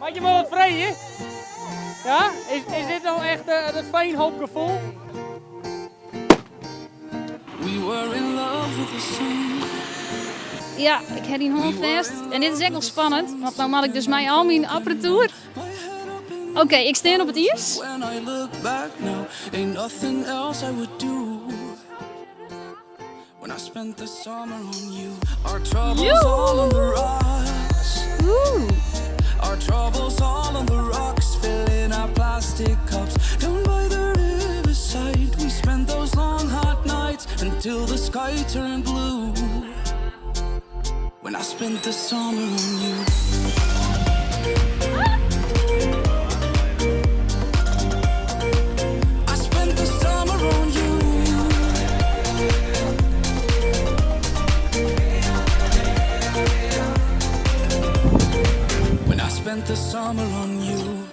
Had je wel wat vrije? Ja? Is dit nou echt dat fijnhoopgevoel? We were in love with the sun. Ja, ik heb die hond vast. En dit is echt wel spannend, want nou maak ik dus mij al mijn apparatuur. Oké, ik sta op het ijs. When I look back now, ain't nothing else I would do. When I spent the summer on you, our troubles all on the rocks. Our troubles all on the rocks, filling our plastic cups. Down by the riverside, we spent those long hot nights until the sky turned blue. When I spent the summer on you. I spent the summer on you. When I spent the summer on you.